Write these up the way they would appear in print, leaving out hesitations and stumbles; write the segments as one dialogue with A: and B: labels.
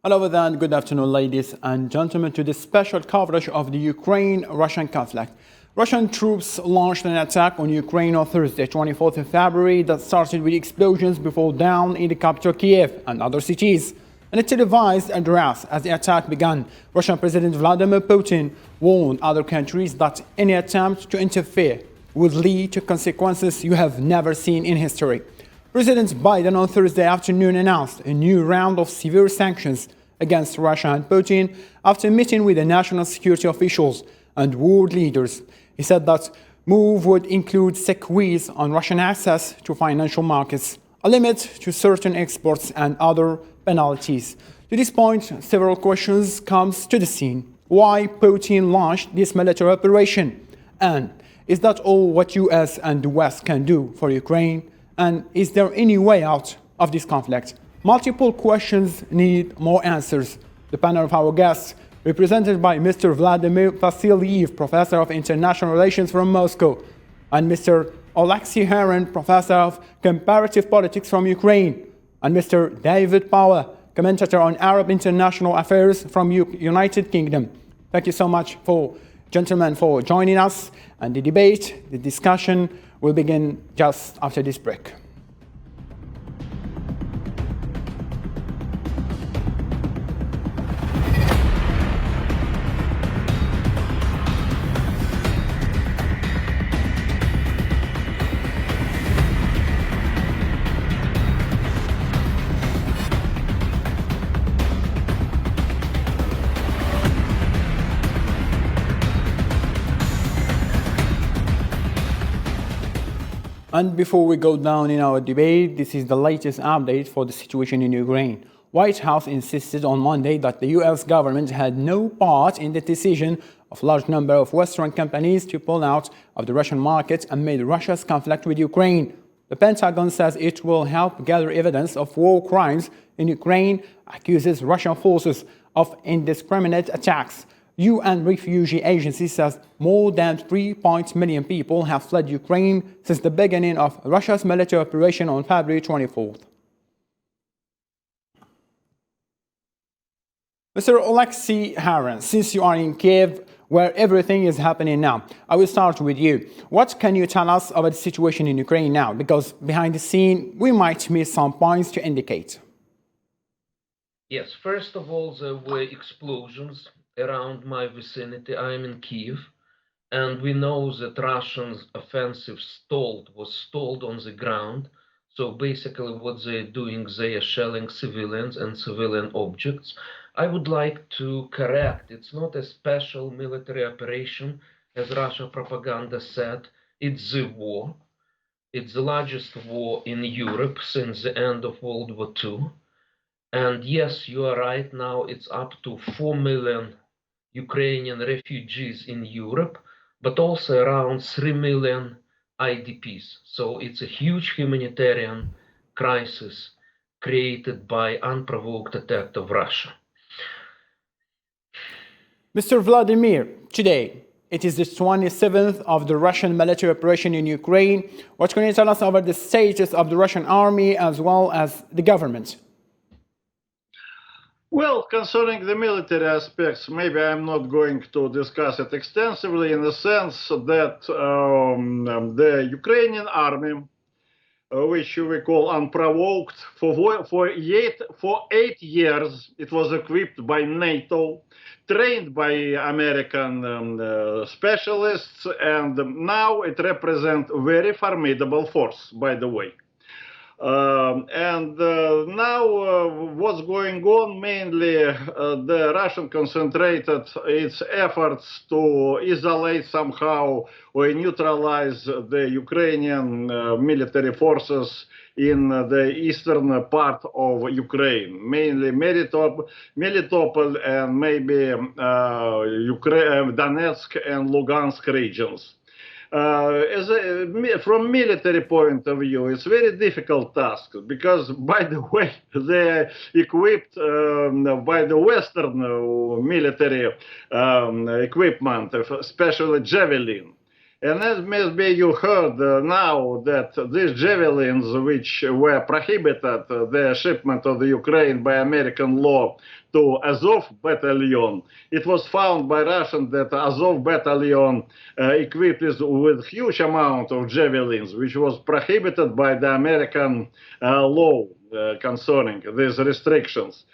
A: Hello and good afternoon, ladies and gentlemen, to this special coverage of the Ukraine-Russian conflict. Russian troops launched an attack on Ukraine on Thursday, 24th of February, that started with explosions before dawn in the capital Kiev and other cities. In a televised address as the attack began, Russian President Vladimir Putin warned other countries that any attempt to interfere would lead to consequences you have never seen in history. President Biden on Thursday afternoon announced a new round of severe sanctions against Russia and Putin after meeting with the national security officials and world leaders. He said that move would include squeeze on Russian access to financial markets, a limit to certain exports and other penalties. To this point, several questions come to the scene. Why Putin launched this military operation? And is that all what US and the West can do for Ukraine? And is there any way out of this conflict? Multiple questions need more answers. The panel of our guests, represented by Mr. Vladimir Vasilyev, Professor of International Relations from Moscow, and Mr. Alexei Heron, Professor of Comparative Politics from Ukraine, and Mr. David Power, commentator on Arab International Affairs from United Kingdom. Thank you so much, gentlemen, for joining us. And the debate, the discussion, will begin just after this break. And before we go down in our debate, this is the latest update for the situation in Ukraine. White House insisted on Monday that the US government had no part in the decision of a large number of Western companies to pull out of the Russian market amid Russia's conflict with Ukraine. The Pentagon says it will help gather evidence of war crimes in Ukraine, accuses Russian forces of indiscriminate attacks. UN Refugee Agency says more than 3 million people have fled Ukraine since the beginning of Russia's military operation on February 24th. Mr. Alexei Heron, since you are in Kiev, where everything is happening now, I will start with you. What can you tell us about the situation in Ukraine now? Because behind the scene, we might miss some points to indicate.
B: Yes, first of all, there were explosions around my vicinity. I am in Kiev, and we know that Russians' offensive was stalled on the ground. So basically what they're doing, they are shelling civilians and civilian objects. I would like to correct, it's not a special military operation, as Russia propaganda said. It's the war. It's the largest war in Europe since the end of World War II. And yes, you are right, now it's up to 4 million Ukrainian refugees in Europe, but also around 3 million IDPs. So it's a huge humanitarian crisis created by unprovoked attack of Russia.
A: Mr. Vladimir, today, it is the 27th of the Russian military operation in Ukraine. What can you tell us about the status of the Russian army as well as the government?
C: Well, concerning the military aspects, maybe I'm not going to discuss it extensively in the sense that the Ukrainian army, which we call unprovoked, for 8 years, it was equipped by NATO, trained by American specialists, and now it represents a very formidable force, by the way. Now what's going on, mainly the Russian concentrated its efforts to isolate somehow or neutralize the Ukrainian military forces in the eastern part of Ukraine, mainly Melitopol and maybe Donetsk and Lugansk regions. From military point of view, it's a very difficult task because, by the way, they're equipped by the Western military equipment, especially Javelin. And as maybe you heard now that these javelins, which were prohibited, the shipment of the Ukraine by American law to Azov battalion, it was found by Russians that Azov battalion equipped with huge amount of javelins, which was prohibited by the American law concerning these restrictions.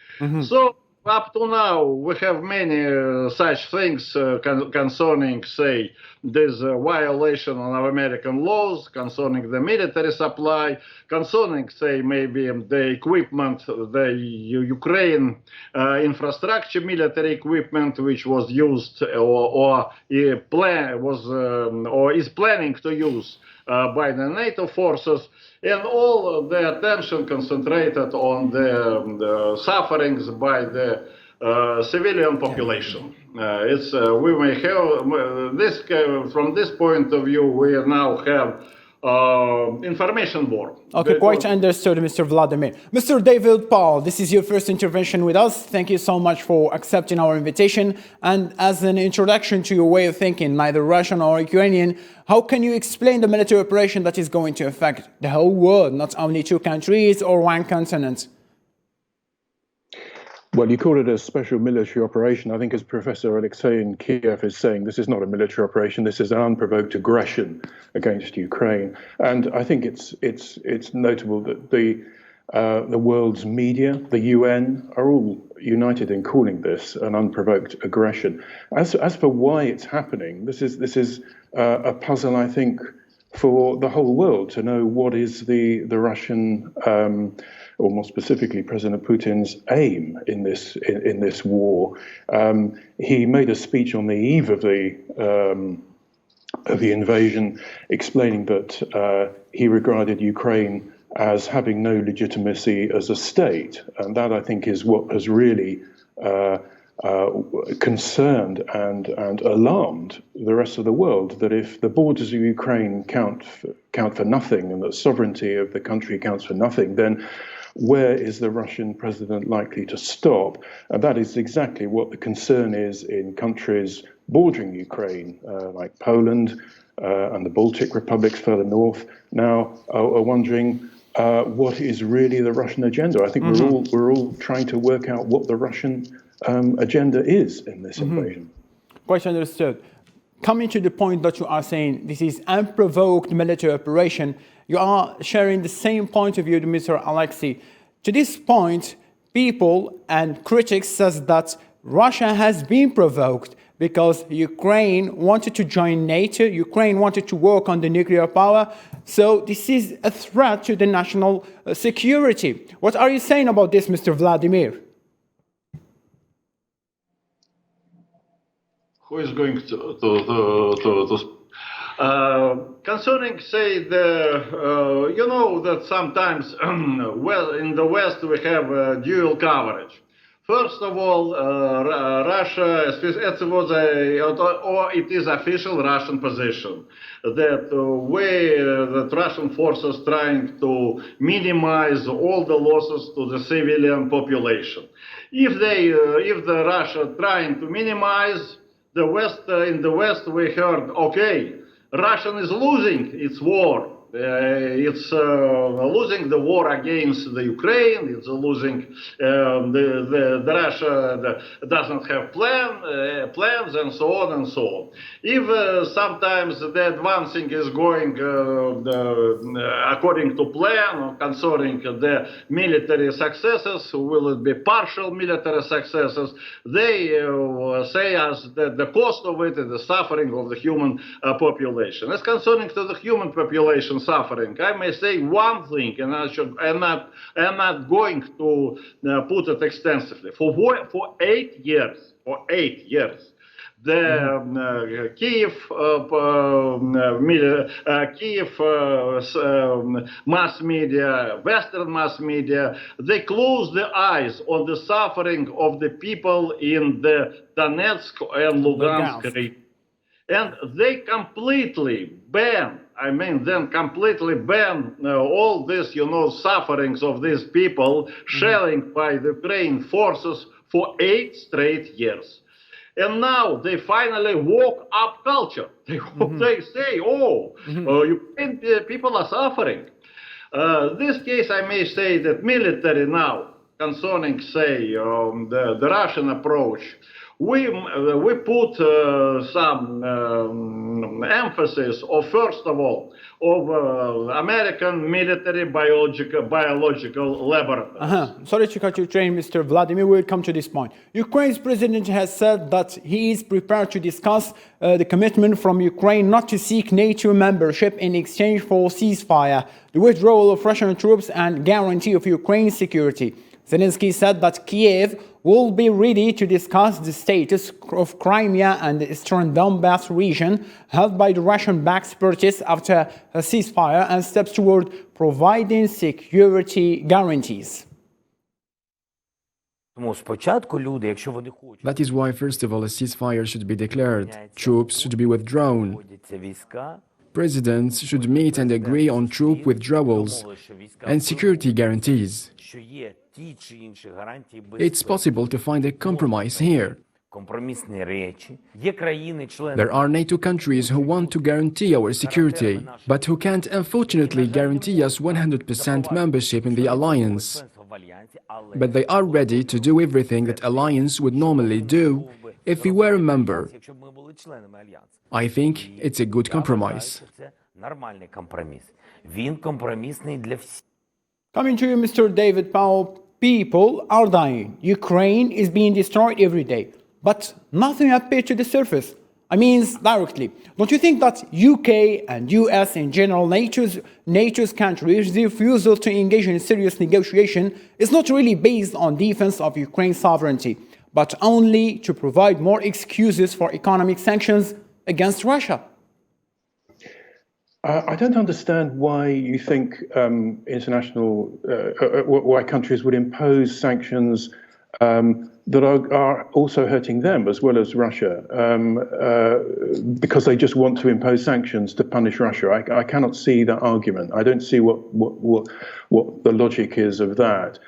C: So up to now, we have many such things concerning, say, this violation of American laws, concerning the military supply, concerning, say, maybe the equipment, the Ukraine infrastructure, military equipment, which was used or is planning to use by the NATO forces, and all the attention concentrated on the sufferings by the civilian population. We may have this from this point of view. We now have information board.
A: Okay, quite understood, Mr. Vladimir. Mr. David Paul, this is your first intervention with us. Thank you so much for accepting our invitation. And as an introduction to your way of thinking, neither Russian or Ukrainian, how can you explain the military operation that is going to affect the whole world, not only two countries or one continent?
D: Well, you call it a special military operation. I think as Professor Alexei in Kiev is saying, this is not a military operation. This is an unprovoked aggression against Ukraine. And I think it's notable that the world's media, the UN, are all united in calling this an unprovoked aggression. As for why it's happening, this is a puzzle, I think, for the whole world to know what is the Russian or more specifically President Putin's aim in this war. He made a speech on the eve of the invasion, explaining that he regarded Ukraine as having no legitimacy as a state, and that I think is what has really concerned and alarmed the rest of the world, that if the borders of Ukraine count for nothing and the sovereignty of the country counts for nothing, then where is the Russian president likely to stop? And that is exactly what the concern is in countries bordering Ukraine, like Poland and the Baltic republics further north, now are wondering what is really the Russian agenda. I think we're all trying to work out what the Russian agenda is in this invasion.
A: Quite understood. Coming to the point that you are saying this is unprovoked military operation, you are sharing the same point of view to Mr. Alexei. To this point, people and critics says that Russia has been provoked because Ukraine wanted to join NATO, Ukraine wanted to work on the nuclear power, so this is a threat to the national security. What are you saying about this, Mr. Vladimir?
C: Who is going to concerning, say, you know that sometimes well, in the West we have dual coverage. First of all, Russia, it is official Russian position that that Russian forces trying to minimize all the losses to the civilian population. If the Russia trying to minimize the West, in the West we heard, okay, Russia is losing its war. It's losing the war against the Ukraine. It's losing the Russia doesn't have plans and so on and so on. If sometimes the advancing is going according to plan or concerning the military successes, will it be partial military successes? They say us that the cost of it is the suffering of the human population. As concerning to the human population suffering, I may say one thing, and I'm not going to put it extensively. For 8 years, the Kiev mass media, Western mass media, they close their eyes on the suffering of the people in the Donetsk and Lugansk region. And they completely ban, all this, sufferings of these people, shelling by the Ukraine forces for 8 straight years. And now they finally woke up culture. They say, Ukrainian people are suffering. This case, I may say that military now, concerning, say, the Russian approach, we put some emphasis, first of all, of American military biological laboratories.
A: Sorry to cut you, Mr. Vladimir. We'll come to this point. Ukraine's president has said that he is prepared to discuss the commitment from Ukraine not to seek NATO membership in exchange for ceasefire, the withdrawal of Russian troops, and guarantee of Ukraine's security. Zelensky said that Kiev will be ready to discuss the status of Crimea and the Eastern Donbass region held by the Russian-backed separatists after a ceasefire and steps toward providing security guarantees.
E: That is why, first of all, a ceasefire should be declared. Troops should be withdrawn. Presidents should meet and agree on troop withdrawals and security guarantees. It's possible to find a compromise here. There are NATO countries who want to guarantee our security, but who can't unfortunately guarantee us 100% membership in the alliance. But they are ready to do everything that alliance would normally do if we were a member. I think it's a good compromise.
A: Coming to you, Mr. David Powell, people are dying. Ukraine is being destroyed every day. But nothing appears to the surface. I mean, directly. Don't you think that UK and US in general, NATO's countries' refusal to engage in serious negotiation is not really based on defense of Ukraine's sovereignty, but only to provide more excuses for economic sanctions against Russia?
D: I don't understand why you think why countries would impose sanctions that are also hurting them as well as Russia, because they just want to impose sanctions to punish Russia. I cannot see that argument. I don't see what the logic is of that.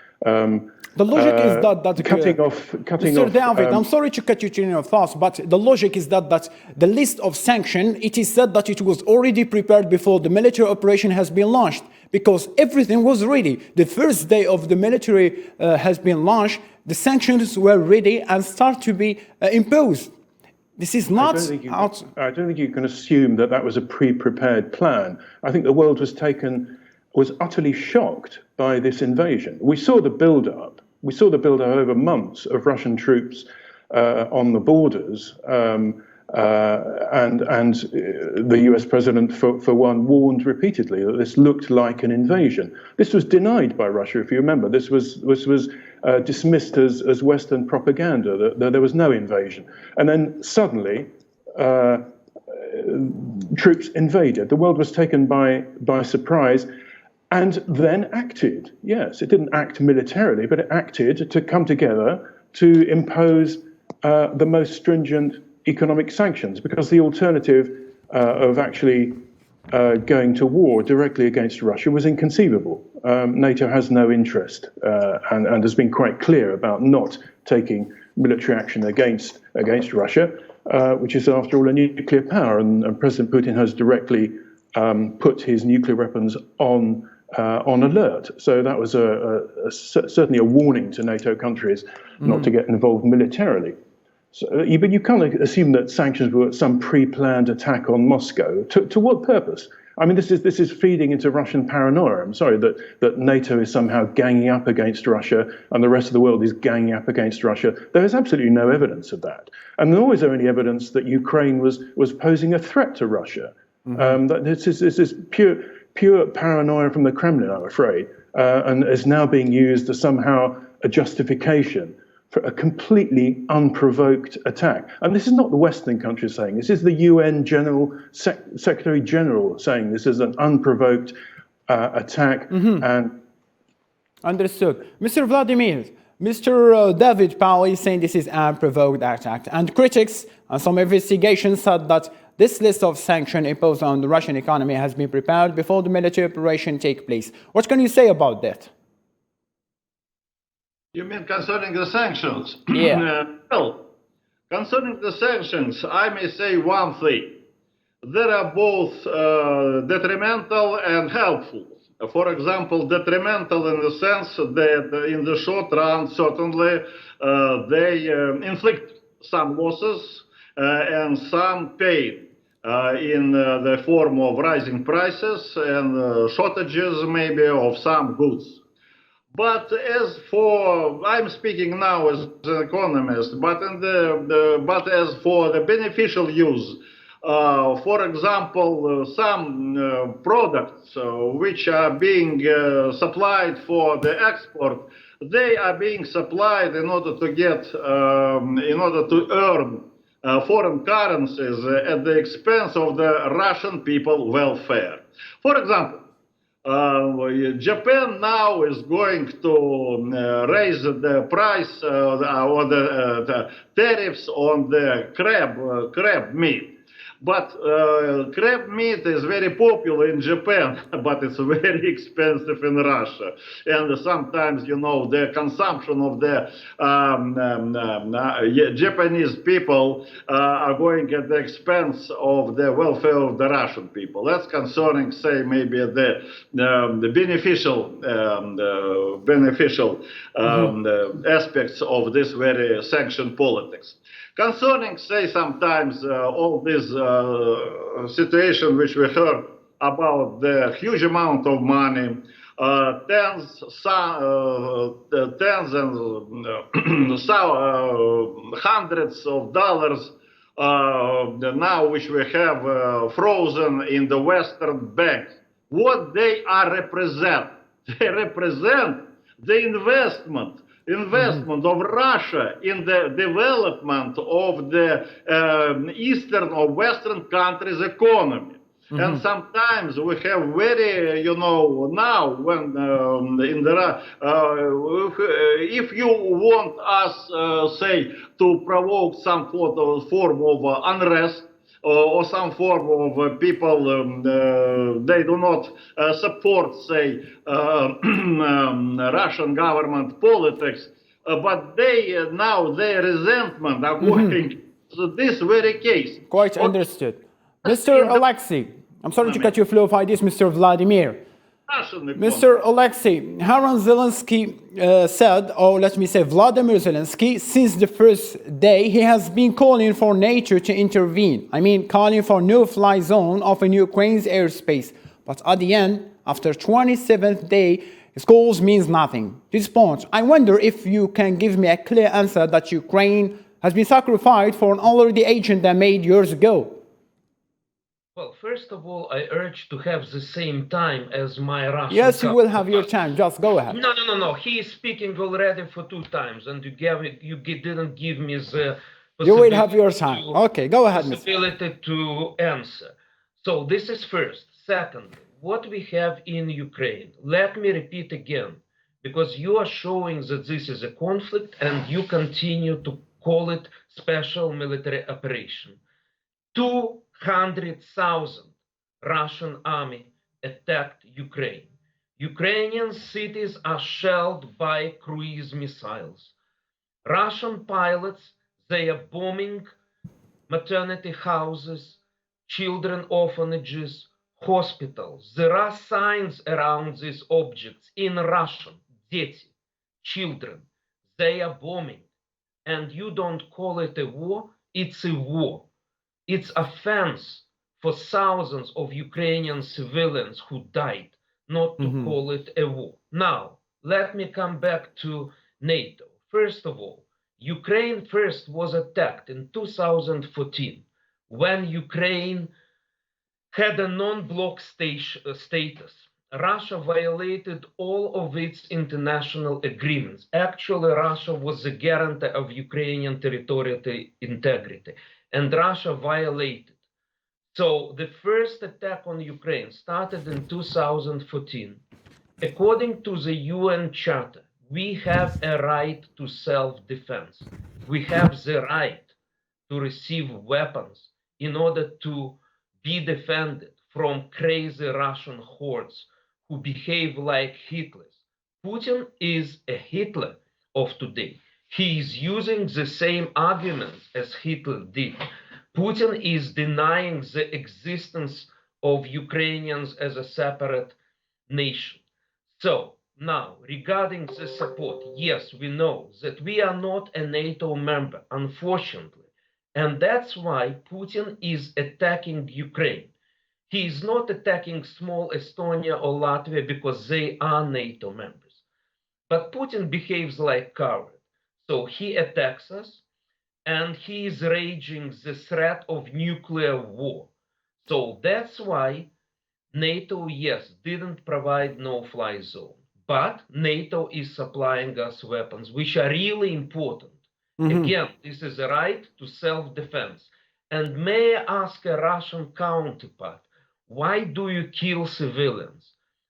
A: The logic is that
D: Mr.
A: David, I'm sorry to cut you in your thoughts, but the logic is that the list of sanctions, it is said that it was already prepared before the military operation has been launched, because everything was ready. The first day of the military has been launched, the sanctions were ready and start to be imposed. This is not
D: I don't think you can assume that was a pre-prepared plan. I think the world was utterly shocked by this invasion. We saw the build-up. We saw the build-up over months of Russian troops on the borders, and the US president, for one, warned repeatedly that this looked like an invasion. This was denied by Russia, if you remember. This was dismissed as Western propaganda, that there was no invasion. And then suddenly, troops invaded. The world was taken by surprise. And then acted. Yes, it didn't act militarily, but it acted to come together to impose the most stringent economic sanctions, because the alternative of actually going to war directly against Russia was inconceivable. NATO has no interest and has been quite clear about not taking military action against Russia, which is, after all, a nuclear power. And President Putin has directly put his nuclear weapons on alert. So that was certainly a warning to NATO countries not to get involved militarily. So, but you can't assume that sanctions were some pre-planned attack on Moscow. To what purpose? I mean, this is feeding into Russian paranoia. I'm sorry that NATO is somehow ganging up against Russia and the rest of the world is ganging up against Russia. There is absolutely no evidence of that. And nor is there any evidence that Ukraine was posing a threat to Russia. This is pure paranoia from the Kremlin, I'm afraid, and is now being used as somehow a justification for a completely unprovoked attack. And this is not the Western countries saying, this is the UN Secretary General saying this is an unprovoked attack. And
A: understood. Mr. Vladimir, Mr. David Powell is saying this is an unprovoked attack. And critics and some investigations said that this list of sanctions imposed on the Russian economy has been prepared before the military operation take place. What can you say about that?
C: You mean concerning the sanctions?
A: Yeah.
C: Well, Concerning the sanctions, I may say one thing. They are both detrimental and helpful. For example, detrimental in the sense that in the short run, certainly, they inflict some losses and some pain in the form of rising prices and shortages maybe of some goods. But as for, I'm speaking now as an economist, but as for the beneficial use, for example, some products which are being supplied for the export, they are being supplied in order to get, in order to earn foreign currencies at the expense of the Russian people welfare. For example, Japan now is going to raise the price or the tariffs on the crab meat. But crab meat is very popular in Japan, but it's very expensive in Russia. And sometimes, you know, the consumption of the Japanese people are going at the expense of the welfare of the Russian people. That's concerning, say, maybe the beneficial aspects of this very sanctioned politics. Concerning, say, sometimes all this situation which we heard about the huge amount of money, tens and hundreds of dollars now which we have frozen in the Western banks. What they are represent? They represent the investment of Russia in the development of the Eastern or Western countries' economy. And sometimes we have very, you know, now when if you want us, say, to provoke some form of unrest, or some form of people, they do not support, say, Russian government politics, but they now their resentment are going to this very case.
A: Quite understood. Mr. Alexei, I'm sorry to cut you flow by this, Mr. Vladimir. Mr. Alexei, Haran Zelensky said, or let me say Vladimir Zelensky, since the first day, he has been calling for NATO to intervene. I mean, calling for no-fly zone of in Ukraine's airspace. But at the end, after 27th day, his calls means nothing. To this point, I wonder if you can give me a clear answer that Ukraine has been sacrificed for an already agenda made years ago.
B: Well, first of all, I urge to have the same time as my Russian.
A: Yes, you will have your time. Just go ahead.
B: No. He is speaking already for 2 times, and you didn't give me the.
A: You will have your time. Okay, go ahead, Mr.
B: Possibility to answer. So this is first. Second, what we have in Ukraine. Let me repeat again, because you are showing that this is a conflict, and you continue to call it special military operation. 200,000 Russian army attacked Ukraine. Ukrainian cities are shelled by cruise missiles. Russian pilots, they are bombing maternity houses, children orphanages, hospitals. There are signs around these objects in Russian. Дети, children, they are bombing. And you don't call it a war, it's a war. It's offense for thousands of Ukrainian civilians who died not to call it a war. Now, let me come back to NATO. First of all, Ukraine first was attacked in 2014 when Ukraine had a non-bloc status. Russia violated all of its international agreements. Actually, Russia was the guarantor of Ukrainian territorial integrity. And Russia violated. So the first attack on Ukraine started in 2014. According to the UN Charter, we have a right to self-defense. We have the right to receive weapons in order to be defended from crazy Russian hordes who behave like Hitlers. Putin is a Hitler of today. He is using the same arguments as Hitler did. Putin is denying the existence of Ukrainians as a separate nation. So now, regarding the support, yes, we know that we are not a NATO member, unfortunately. And that's why Putin is attacking Ukraine. He is not attacking small Estonia or Latvia because they are NATO members. But Putin behaves like a coward. So he attacks us, and he is raging the threat of nuclear war. So that's why NATO, yes, didn't provide no-fly zone. But NATO is supplying us weapons, which are really important. Again, this is a right to self-defense. And may I ask a Russian counterpart, why do you kill civilians?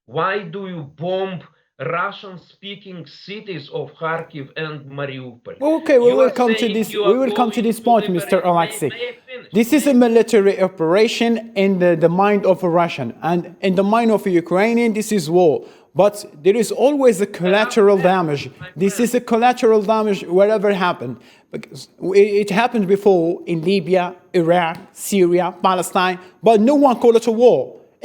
B: Why do you bomb Russian-speaking cities of Kharkiv and Mariupol?
A: Okay, we
B: You
A: will
B: are
A: come to
B: saying
A: this.
B: you
A: We
B: are
A: will come to
B: going
A: this point, Mr.
B: liberate-
A: Alexei.
B: May I finish?
A: This is a military operation in the mind of a Russian, and in the mind of a Ukrainian, this is war. But there is always a collateral damage. This is a collateral damage wherever it happened. Because it happened before in Libya, Iraq, Syria, Palestine, but no one called it a war.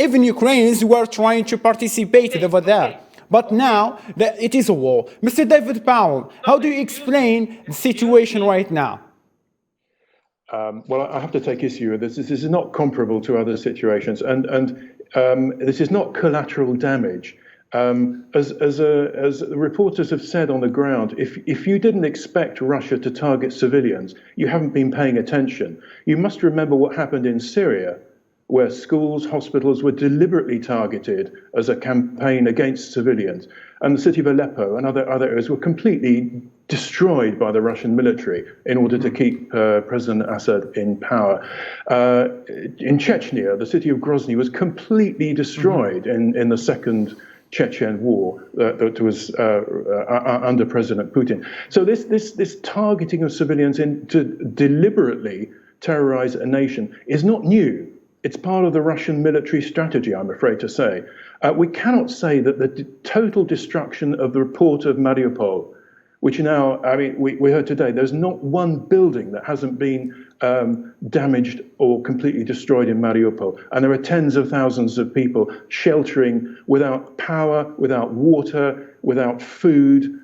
A: Even Ukrainians were trying to participate over there. But now it is a war. Mr. David Powell, how do you explain the situation right now?
D: Well, I have to take issue with this. This is not comparable to other situations, and this is not collateral damage. As reporters have said on the ground, if you didn't expect Russia to target civilians, you haven't been paying attention. You must remember what happened in Syria, where schools, hospitals were deliberately targeted as a campaign against civilians. And the city of Aleppo and other areas were completely destroyed by the Russian military in order to keep President Assad in power. In Chechnya, the city of Grozny was completely destroyed in the second Chechen war that was under President Putin. So this targeting of civilians to deliberately terrorize a nation is not new. It's part of the Russian military strategy, I'm afraid to say. We cannot say that the total destruction of the port of Mariupol, which now, I mean, we heard today, there's not one building that hasn't been damaged or completely destroyed in Mariupol. And there are tens of thousands of people sheltering without power, without water, without food.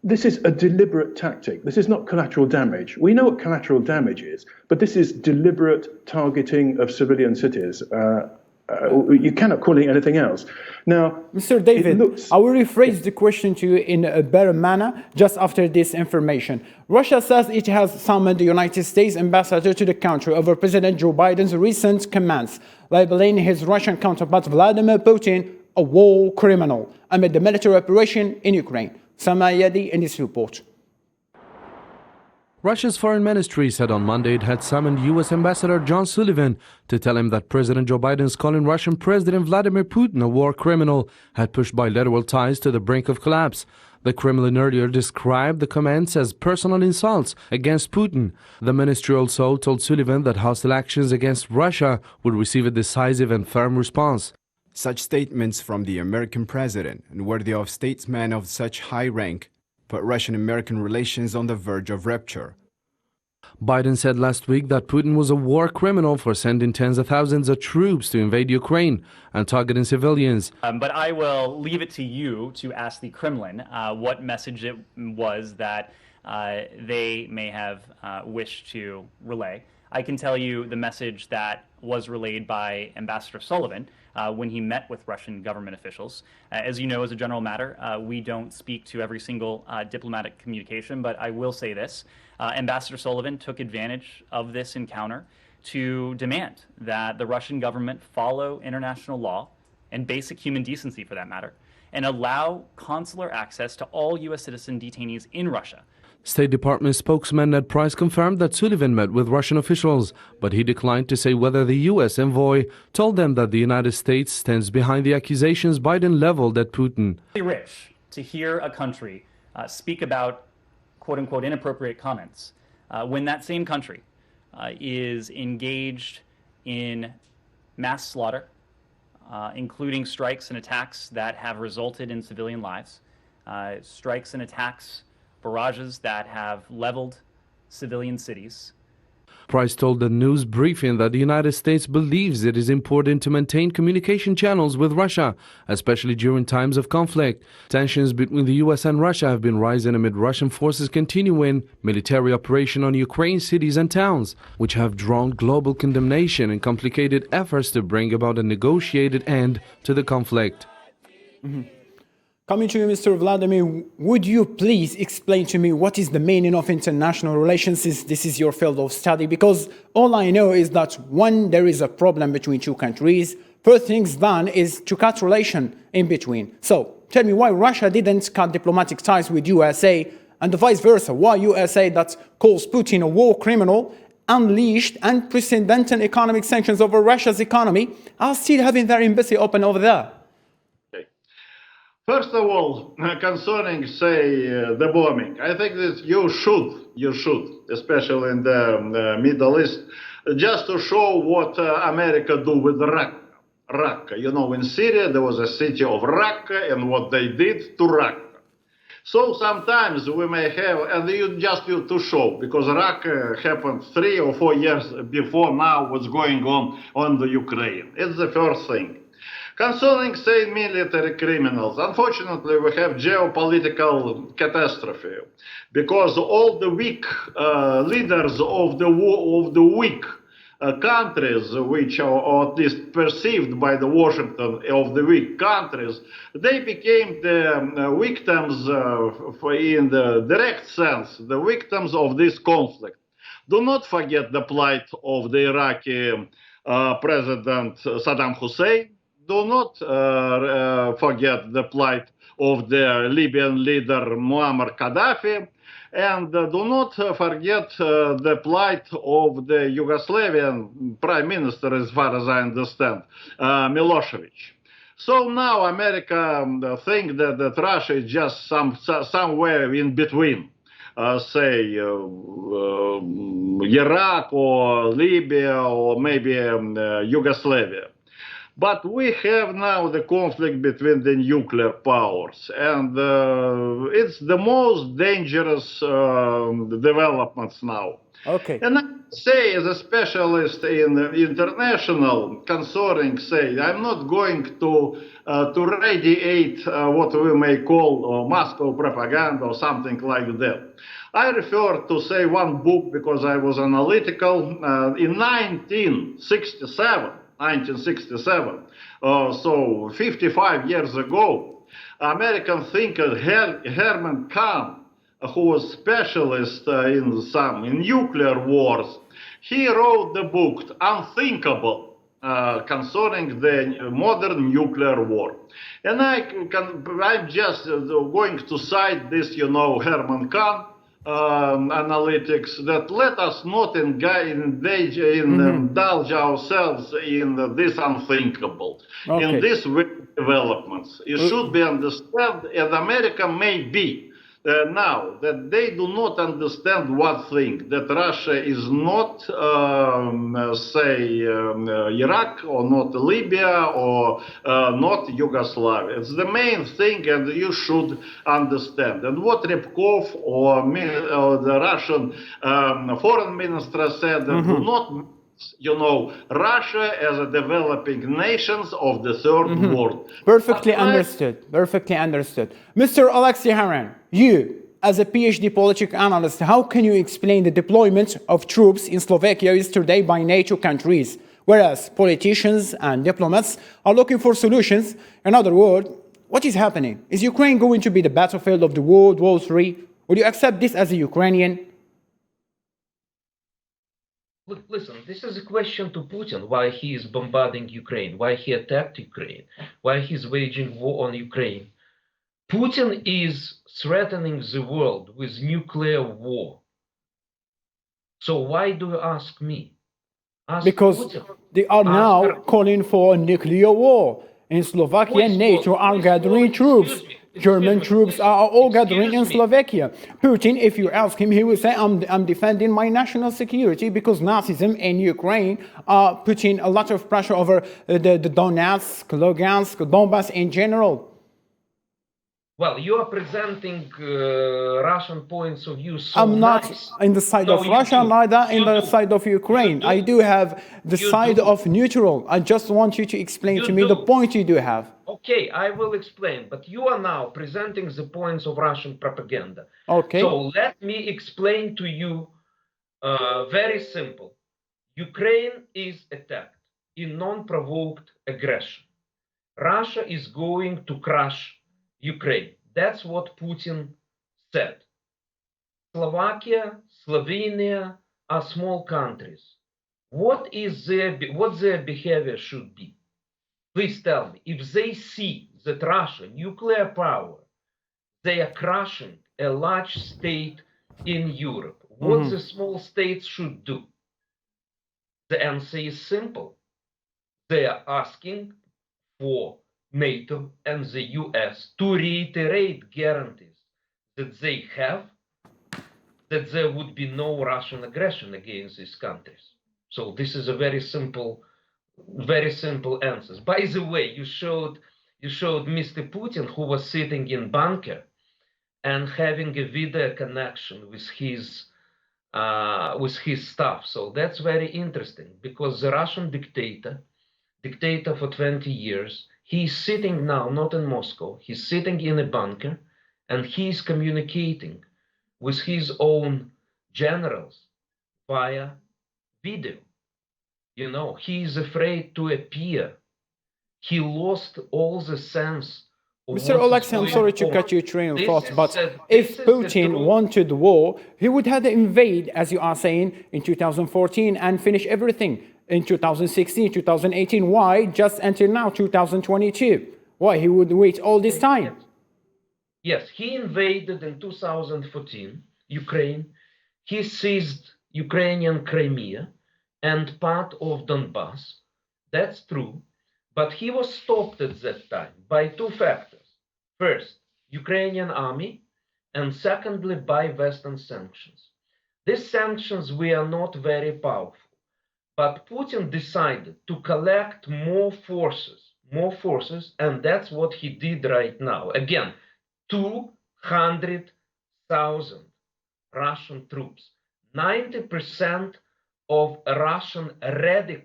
D: This is a deliberate tactic. This is not collateral damage. We know what collateral damage is, but this is deliberate targeting of civilian cities. You cannot call it anything else. Now,
A: Mr. David, I will rephrase the question to you in a better manner just after this information. Russia says it has summoned the United States ambassador to the country over President Joe Biden's recent commands, labeling his Russian counterpart Vladimir Putin a war criminal amid the military operation in Ukraine. Sama Yadi in this report.
F: Russia's foreign ministry said on Monday it had summoned U.S. Ambassador John Sullivan to tell him that President Joe Biden's calling Russian President Vladimir Putin a war criminal had pushed bilateral ties to the brink of collapse. The Kremlin earlier described the comments as personal insults against Putin. The ministry also told Sullivan that hostile actions against Russia would receive a decisive and firm response.
E: Such statements from the American president, and worthy of statesmen of such high rank, put Russian-American relations on the verge of rupture.
F: Biden said last week that Putin was a war criminal for sending tens of thousands of troops to invade Ukraine and targeting civilians.
G: But I will leave it to you to ask the Kremlin what message it was that they may have wished to relay. I can tell you the message that was relayed by Ambassador Sullivan when he met with Russian government officials. As you know, as a general matter, we don't speak to every single diplomatic communication, but I will say this. Ambassador Sullivan took advantage of this encounter to demand that the Russian government follow international law and basic human decency, for that matter, and allow consular access to all U.S. citizen detainees in Russia.
F: State Department spokesman Ned Price confirmed that Sullivan met with Russian officials, but he declined to say whether the U.S. envoy told them that the United States stands behind the accusations Biden leveled at Putin.
G: It's really rich to hear a country speak about quote-unquote inappropriate comments when that same country is engaged in mass slaughter, including strikes and attacks that have resulted in civilian lives, strikes and attacks barrages that have leveled civilian cities.
F: Price told the news briefing that the United States believes it is important to maintain communication channels with Russia, especially during times of conflict. Tensions between the US and Russia have been rising amid Russian forces continuing military operation on Ukraine's cities and towns, which have drawn global condemnation and complicated efforts to bring about a negotiated end to the conflict.
A: Coming to you, Mr. Vladimir, would you please explain to me what is the meaning of international relations, since this is your field of study? Because all I know is that when there is a problem between two countries, first things done is to cut relation in between. So tell me why Russia didn't cut diplomatic ties with USA, and the vice versa, why USA that calls Putin a war criminal, unleashed unprecedented economic sanctions over Russia's economy, are still having their embassy open over there.
C: First of all, concerning, the bombing, I think that you should, especially in the Middle East, just to show what America do with Raqqa. You know, in Syria there was a city of Raqqa and what they did to Raqqa. So sometimes we may have, and you just to show, because Raqqa happened 3 or 4 years before now what's going on the Ukraine. It's the first thing. Concerning, military criminals, unfortunately, we have geopolitical catastrophe, because all the weak leaders of the weak countries, which are, or at least perceived by the Washington of the weak countries, they became the victims, in the direct sense, the victims of this conflict. Do not forget the plight of the Iraqi President Saddam Hussein. Do not forget the plight of the Libyan leader Muammar Gaddafi, and do not forget the plight of the Yugoslavian Prime Minister, as far as I understand, Milosevic. So now America think that Russia is just somewhere in between, Iraq or Libya or maybe Yugoslavia. But we have now the conflict between the nuclear powers, and it's the most dangerous developments now.
A: Okay.
C: And I say, as a specialist in international concerning, I'm not going to radiate what we may call Moscow propaganda or something like that. I refer to, one book, because I was analytical, in 1967, so 55 years ago, American thinker Herman Kahn, who was specialist in nuclear wars, he wrote the book Unthinkable concerning the modern nuclear war. And I'm just going to cite this, Herman Kahn analytics, that let us not indulge ourselves in this unthinkable, in this developments. It should be understood, as America may be now, that they do not understand one thing, that Russia is not, Iraq, or not Libya, or not Yugoslavia. It's the main thing, and you should understand. And what Ryabkov or the Russian foreign minister said, that do not, Russia as a developing nations of the third world.
A: Perfectly understood. Perfectly understood. Mr. Alexei Haran, you, as a PhD political analyst, how can you explain the deployment of troops in Slovakia yesterday by NATO countries, whereas politicians and diplomats are looking for solutions? In other words, what is happening? Is Ukraine going to be the battlefield of the World War III? Would you accept this as a Ukrainian?
B: Look, listen, this is a question to Putin, why he is bombarding Ukraine, why he attacked Ukraine, why he's waging war on Ukraine. Putin is threatening the world with nuclear war. So why do you ask me? Ask
A: because
B: Putin.
A: They are now calling for a nuclear war. In Slovakia, NATO are gathering troops. German troops are all gathering in Slovakia. Putin, if you ask him, he will say, I'm defending my national security because Nazism in Ukraine are putting a lot of pressure over the Donetsk, Lugansk, Donbass in general.
B: Well, you are presenting Russian points of view so
A: I'm not
B: nice.
A: in the side
B: No,
A: of
B: you
A: Russia,
B: do.
A: neither in
B: You
A: the
B: do.
A: side of Ukraine.
B: You do.
A: I do have the
B: You
A: side
B: do.
A: of neutral. I just want you to explain
B: You
A: to me the
B: do.
A: point you do have.
B: Okay, I will explain, but you are now presenting the points of Russian propaganda.
A: Okay.
B: So let me explain to you very simple. Ukraine is attacked in non-provoked aggression. Russia is going to crush Ukraine. That's what Putin said. Slovakia, Slovenia are small countries. What their behavior should be? Please tell me. If they see that Russia, nuclear power, they are crushing a large state in Europe, what the small states should do? The answer is simple. They are asking for NATO and the US to reiterate guarantees that they have that there would be no Russian aggression against these countries. So this is a very simple answer. By the way, you showed Mr. Putin, who was sitting in bunker and having a video connection with his staff. So that's very interesting because the Russian dictator for 20 years, he's sitting now not in Moscow, he's sitting in a bunker and he's communicating with his own generals via video. You know, he is afraid to appear. He lost all the sense of
A: Mr. Oleksiy, I'm sorry to cut your train of thought, but if Putin wanted war, he would have invaded, as you are saying, in 2014 and finish everything in 2016, 2018. Why just until now, 2022? Why he would wait all this time?
B: Yes, he invaded in 2014 Ukraine. He seized Ukrainian Crimea and part of Donbass. That's true. But he was stopped at that time by two factors. First, Ukrainian army, and secondly, by Western sanctions. These sanctions were not very powerful, but Putin decided to collect more forces, and that's what he did right now. Again, 200,000 Russian troops, 90% of Russian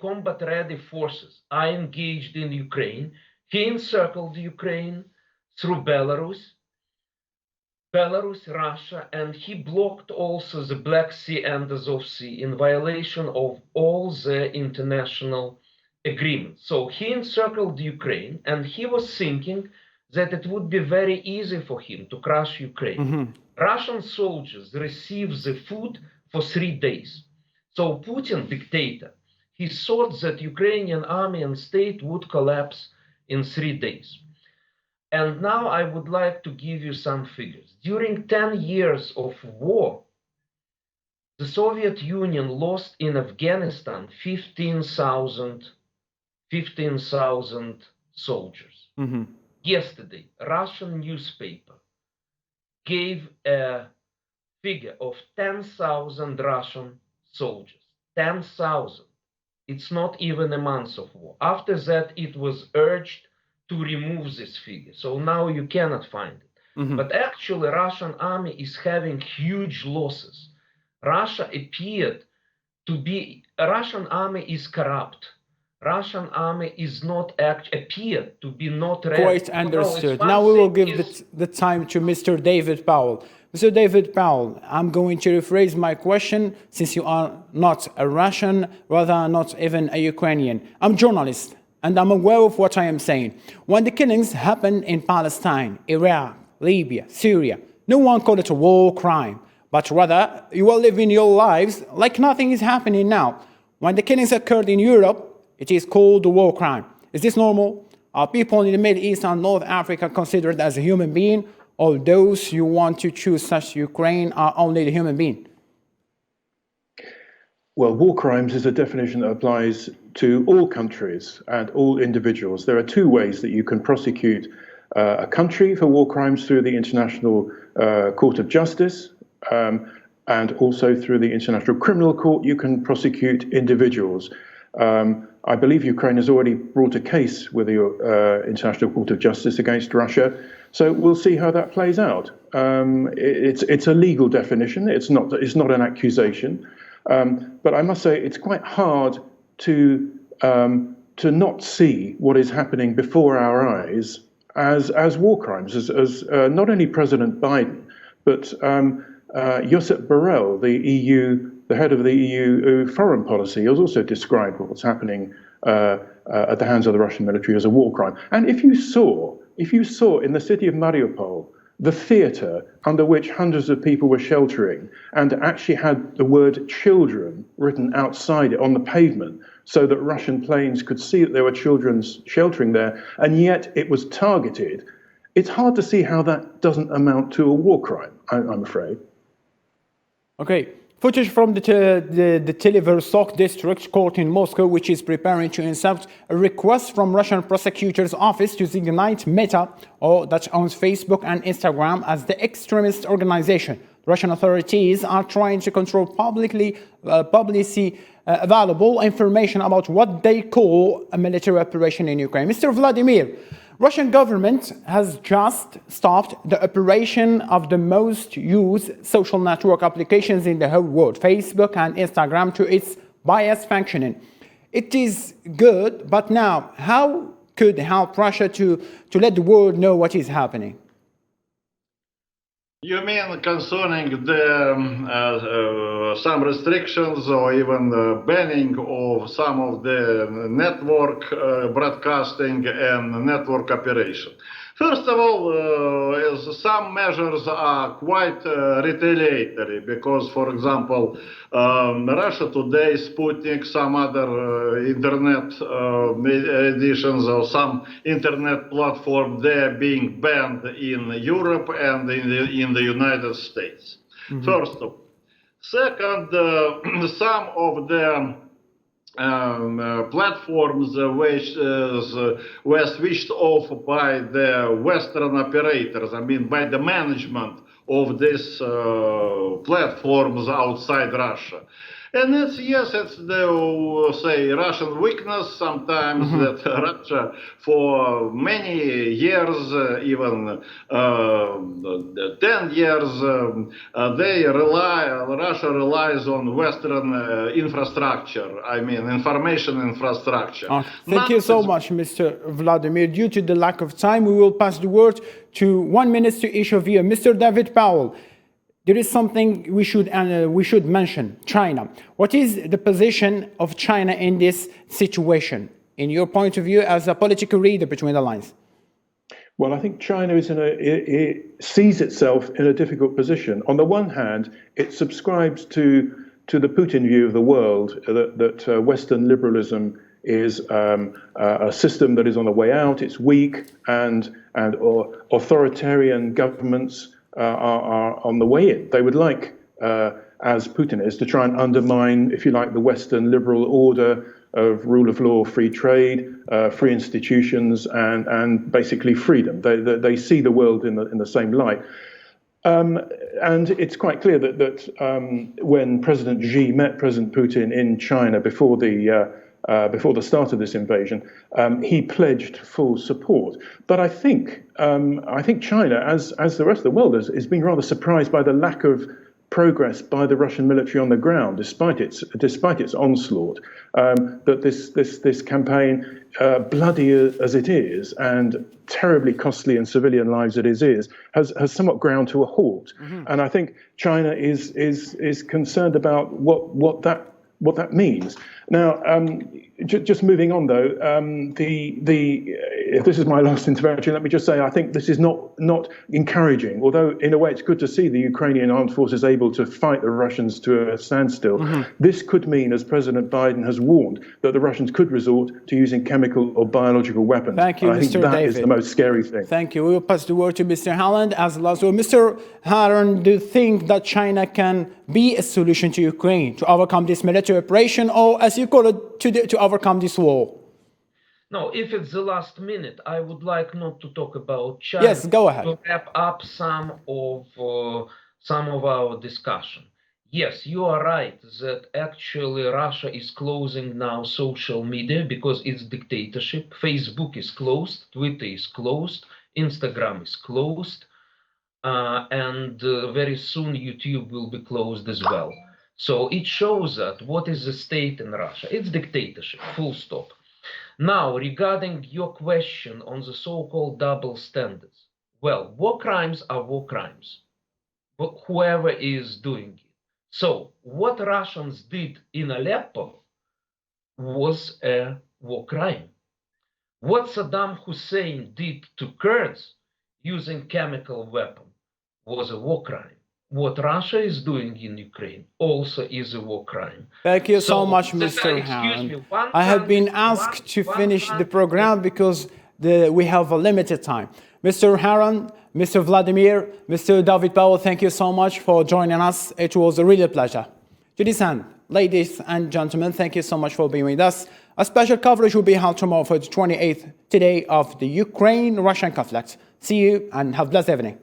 B: combat-ready forces are engaged in Ukraine. He encircled Ukraine through Belarus, Russia, and he blocked also the Black Sea and Azov Sea in violation of all the international agreements. So he encircled Ukraine, and he was thinking that it would be very easy for him to crush Ukraine. Russian soldiers received the food for 3 days. So Putin, dictator, he thought that Ukrainian army and state would collapse in 3 days. And now I would like to give you some figures. During 10 years of war, the Soviet Union lost in Afghanistan 15,000 soldiers. Yesterday, Russian newspaper gave a figure of 10,000 Russian soldiers. 10,000. It's not even a month of war. After that, it was urged to remove this figure. So now you cannot find it. But actually, Russian army is having huge losses. Russia army is corrupt. Russian army is not appeared to be not ready.
A: Quite understood. Now we will give the time to Mr. David Powell. Mr. David Powell, I'm going to rephrase my question since you are not a Russian, rather not even a Ukrainian. I'm a journalist and I'm aware of what I am saying. When the killings happened in Palestine, Iraq, Libya, Syria, no one called it a war crime, but rather you are living your lives like nothing is happening now. When the killings occurred in Europe, it is called a war crime. Is this normal? Are people in the Middle East and North Africa considered as a human being, or those you want to choose such Ukraine are only the human being?
D: Well, war crimes is a definition that applies to all countries and all individuals. There are two ways that you can prosecute a country for war crimes: through the International Court of Justice, and also through the International Criminal Court. You can prosecute individuals. I believe Ukraine has already brought a case with the International Court of Justice against Russia. So we'll see how that plays out. It's a legal definition. It's not an accusation. But I must say it's quite hard to not see what is happening before our eyes as war crimes, as not only President Biden, but Josep Borrell, the head of the EU foreign policy, has also described what's happening at the hands of the Russian military as a war crime. And if you saw in the city of Mariupol the theatre under which hundreds of people were sheltering and actually had the word children written outside it on the pavement so that Russian planes could see that there were children sheltering there, and yet it was targeted, it's hard to see how that doesn't amount to a war crime, I'm afraid.
A: Okay. Footage from the Teliverstock district court in Moscow, which is preparing to accept a request from Russian prosecutor's office to designate Meta, or that owns Facebook and Instagram, as the extremist organization. Russian authorities are trying to control publicly available information about what they call a military operation in Ukraine. Mr. Vladimir, Russian government has just stopped the operation of the most used social network applications in the whole world, Facebook and Instagram, to its bias functioning. It is good, but now how could help Russia to let the world know what is happening?
C: You mean concerning the some restrictions or even banning of some of the network broadcasting and network operation? First of all, some measures are quite retaliatory because, for example, Russia Today, Sputnik, some other internet editions or some internet platform, they're being banned in Europe and in the United States. Mm-hmm. First of all. Second, some of the platforms which were switched off by the Western operators, I mean by the management of these platforms outside Russia. And it's the, say, Russian weakness sometimes that Russia for many years, even 10 years, Russia relies on Western infrastructure, I mean information infrastructure.
A: Thank you so much, Mr. Vladimir. Due to the lack of time, we will pass the word to 1 minute to each of you. Mr. David Powell. There is something we should mention, China. What is the position of China in this situation, in your point of view as a political reader between the lines?
D: Well, I think China is it sees itself in a difficult position. On the one hand, it subscribes to the Putin view of the world, that Western liberalism is a system that is on the way out, it's weak, and authoritarian governments are on the way in. They would like, as Putin is, to try and undermine, if you like, the Western liberal order of rule of law, free trade, free institutions, and basically freedom. They see the world in the same light. And it's quite clear that when President Xi met President Putin in China before the start of this invasion, he pledged full support. But I think China, as the rest of the world, is being rather surprised by the lack of progress by the Russian military on the ground, despite its onslaught. That this campaign, bloody as it is, and terribly costly in civilian lives as it is, has somewhat ground to a halt. Mm-hmm. And I think China is concerned about what that means. Now, just moving on though, if this is my last intervention, let me just say I think this is not encouraging. Although in a way it's good to see the Ukrainian armed forces able to fight the Russians to a standstill. Mm-hmm. This could mean, as President Biden has warned, that the Russians could resort to using chemical or biological weapons.
A: Thank you,
D: and I think
A: Mr.
D: that
A: David.
D: is the most scary thing.
A: Thank you. We will pass the word to Mr. Haaland as last word. Mr. Haran, do you think that China can be a solution to Ukraine to overcome this military operation, or as you call it, to overcome this war?
B: No, if it's the last minute, I would like not to talk about China.
A: Yes, go ahead.
B: To wrap up some of our discussion. Yes, you are right that actually Russia is closing now social media because it's dictatorship. Facebook is closed, Twitter is closed, Instagram is closed, and very soon YouTube will be closed as well. So it shows that what is the state in Russia? It's dictatorship, full stop. Now, regarding your question on the so-called double standards, well, war crimes are war crimes, but whoever is doing it. So what Russians did in Aleppo was a war crime. What Saddam Hussein did to Kurds using chemical weapon was a war crime. What Russia is doing in Ukraine also is a war crime.
A: Thank you so much, Mr. Harron. I have been asked to finish the program because we have a limited time. Mr. Harron, Mr. Vladimir, Mr. David Powell, thank you so much for joining us. It was a real pleasure. To this end, ladies and gentlemen, thank you so much for being with us. A special coverage will be held tomorrow for the 28th day of the Ukraine-Russian conflict. See you and have a blessed evening.